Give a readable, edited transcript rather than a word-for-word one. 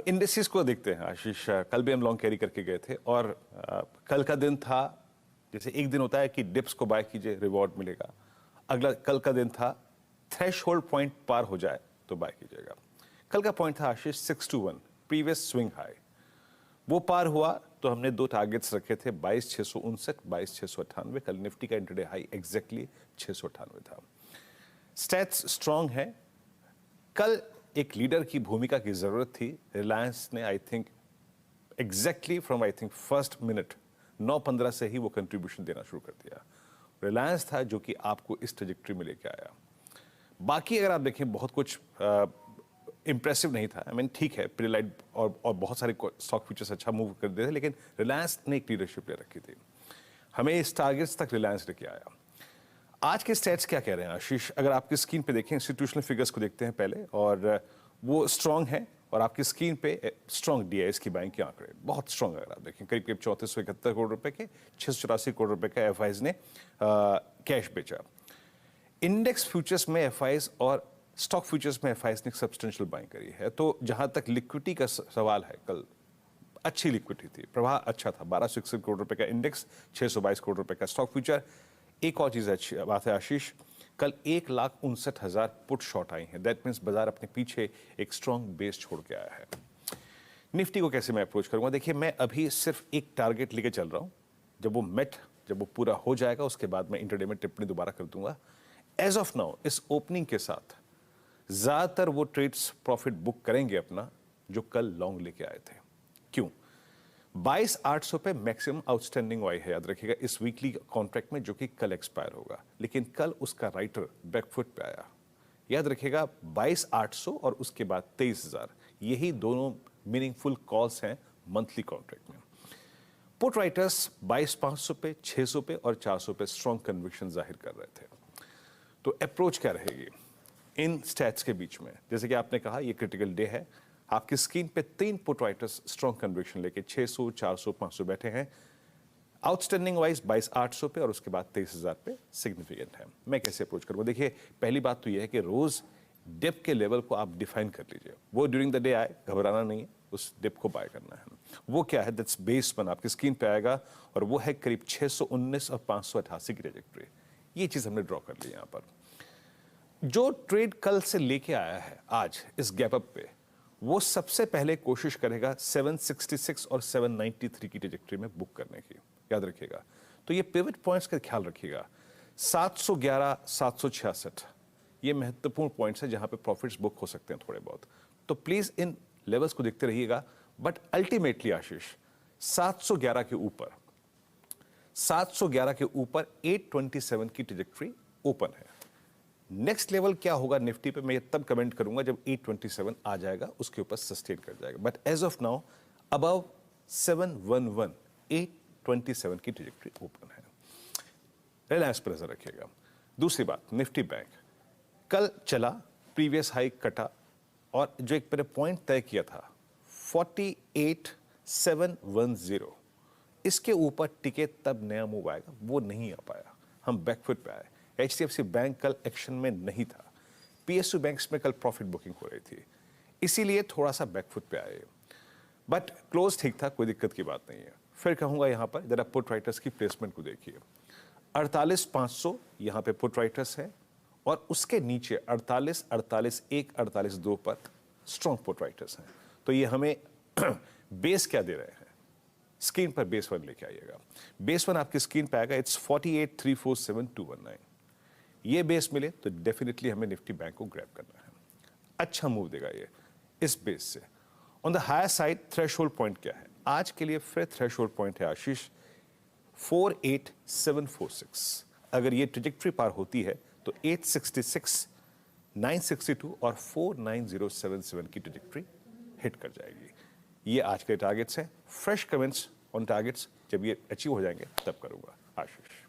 अब इंडेक्सेस को देखते हैं आशीष। कल भी हम लॉन्ग कैरी करके गए थे और कल का दिन था, जैसे एक दिन होता है कि डिप्स को बाय कीजिए रिवॉर्ड मिलेगा, अगला कल का दिन था थ्रेशहोल्ड पॉइंट पार हो जाए तो बाय कीजिएगा। कल का पॉइंट था आशीष 621 प्रीवियस स्विंग हाई, वो पार हुआ तो हमने दो टारगेट्स रखे थे 22,659, 22,698। कल निफ्टी का इंटरडे हाई एग्जैक्टली 698 था। स्टैट्स स्ट्रांग है। कल एक लीडर की भूमिका की जरूरत थी। रिलायंस ने I think exactly from I think first minute 9:15 से ही वो कंट्रीब्यूशन देना शुरू कर दिया। रिलायंस था जो कि आपको इस ट्रेजेक्टरी में लेके आया। बाकी अगर आप देखें बहुत कुछ इंप्रेसिव नहीं था। आई मीन ठीक है, पिडिलाइट और बहुत सारे स्टॉक फ्यूचर्स अच्छा मूव कर दिए थे, लेकिन रिलायंस ने एक लीडरशिप ले रखी थी। हमें इस टारगेट्स तक रिलायंस लेके आया। आज के स्टैट्स क्या कह रहे हैं आशीष? अगर आपकी स्क्रीन पे देखें, इंस्टीट्यूशनल फिगर्स को देखते हैं पहले, और वो स्ट्रांग है। और आपकी स्क्रीन पे स्ट्रांग डीआईएस की बैंक के आंकड़े बहुत स्ट्रांग। अगर आप देखें करीब करीब 3471 करोड़ रुपए के 684 करोड़ रुपए का एफआईज ने कैश बेचा। इंडेक्स फ्यूचर्स में एफआईज और स्टॉक फ्यूचर्स में एफआईज ने सब्सटेंशियल बाइंग करी है। तो जहां तक लिक्विडिटी का सवाल है, कल अच्छी लिक्विडिटी थी, प्रवाह अच्छा था। 1261 करोड़ रुपए का इंडेक्स, 622 करोड़ रुपए का स्टॉक फ्यूचर। एक और चीज अच्छी बात है आशीष, कल 1,59,000 पुट शॉर्ट आई हैं। दैट मीन्स बाजार अपने पीछे एक स्ट्रॉन्ग बेस छोड़ के आया है। निफ्टी को कैसे मैं अप्रोच करूंगा? देखिए, मैं अभी सिर्फ एक टारगेट लेके चल रहा हूं। जब वो पूरा हो जाएगा उसके बाद मैं इंटरडे में टिप्पणी दोबारा कर दूंगा। एज ऑफ नाउ इस ओपनिंग के साथ ज्यादातर वो ट्रेड्स प्रॉफिट बुक करेंगे अपना जो कल लॉन्ग लेके आए थे। क्यों? 22,800 पे मैक्सिमम आउटस्टैंडिंग वाई है, याद रखिएगा, इस वीकली कॉन्ट्रैक्ट में जो कि कल एक्सपायर होगा। लेकिन कल उसका राइटर बैकफुट पे आया। याद रखिएगा 22,800 और उसके बाद 23,000, यही दोनों मीनिंगफुल कॉल्स हैं मंथली कॉन्ट्रैक्ट में। पुट राइटर्स 22,500 पे, 600 पे और 400 पे स्ट्रॉन्ग कन्विक्शन जाहिर कर रहे थे। तो अप्रोच क्या रहेगी इन स्टैट्स के बीच में? जैसे कि आपने कहा, ये क्रिटिकल डे है। आपकी स्क्रीन पे 3 पुट राइटर्स स्ट्रॉन्ग कन्विक्शन लेके 600, 400, 500 बैठे हैं। आउटस्टैंडिंग वाइज 22,800 पे और उसके बाद 23,000 पे सिग्निफिकेंट है। मैं कैसे अप्रोच करूंगा? देखिए, पहली बात तो यह है कि रोज डिप के लेवल को आप डिफाइन कर लीजिए। वो ड्यूरिंग द डे आए, घबराना नहीं है, उस डिप को बाय करना है। वो क्या है? दैट्स बेस 1 आपकी स्क्रीन पे आएगा और वो है करीब 619 और 588 की ट्रैजेक्टरी। ये चीज हमने ड्रॉ कर ली यहां पर। जो ट्रेड कल से लेके आया है आज इस गैप अप पे, वो सबसे पहले कोशिश करेगा 766 और 793 की ट्रैजेक्टरी में बुक करने की। याद रखिएगा। तो ये पिवट पॉइंट्स का ख्याल रखिएगा। 711, 766 ये महत्वपूर्ण पॉइंट्स है जहां पे प्रॉफिट्स बुक हो सकते हैं थोड़े बहुत। तो प्लीज इन लेवल्स को देखते रहिएगा। बट अल्टीमेटली आशीष 711 के ऊपर 827 की ट्रैजेक्टरी ओपन है। नेक्स्ट लेवल क्या होगा निफ्टी पे, मैं तब कमेंट करूंगा जब 827 आ जाएगा, उसके ऊपर सस्टेन कर जाएगा। But as of now above 711, 827 की ट्रैजेक्टरी ओपन है। रिलायंस पर नजर रखिएगा। दूसरी बात, निफ्टी बैंक कल चला, प्रीवियस हाई कटा और जो एक मैंने पॉइंट तय किया था 48,710, इसके ऊपर टिके तब नया मूव आएगा, वो नहीं आ पाया। हम बैकफुट पे आए। एचडीएफसी बैंक कल एक्शन में नहीं था। पीएसयू बैंक्स में कल प्रॉफिट बुकिंग हो रही थी, इसीलिए थोड़ा सा बैकफुट पे आए। बट क्लोज ठीक था, कोई दिक्कत की बात नहीं है। फिर कहूंगा यहां पर जरा पुट राइटर्स की प्लेसमेंट को देखिए। 48,500 यहां पे पुट राइटर्स है और उसके नीचे 48, 48,1, 48,2 पर स्ट्रॉन्ग पुट राइटर्स हैं। तो ये हमें बेस क्या दे रहे हैं? स्क्रीन पर बेस 1 लेके आइएगा। बेस 1 आपकी स्क्रीन पे आएगा, इट्स 48,347,219। ये बेस मिले तो डेफिनेटली हमें निफ्टी बैंक को ग्रैब करना है। अच्छा मूव देगा ये इस बेस से। On the higher side threshold point क्या है? आज के लिए फिर थ्रेशहोल्ड पॉइंट है आशीष 48,746। अगर ये ट्रेजेक्टरी पार होती है तो 866, 962 और 49077 की ट्रेजेक्टरी हिट कर जाएगी। ये आज के टारगेट्स हैं। फ्रेश कमेंट्स ऑन टारगेट्स जब ये अचीव हो जाएंगे तब करूंगा आशीष।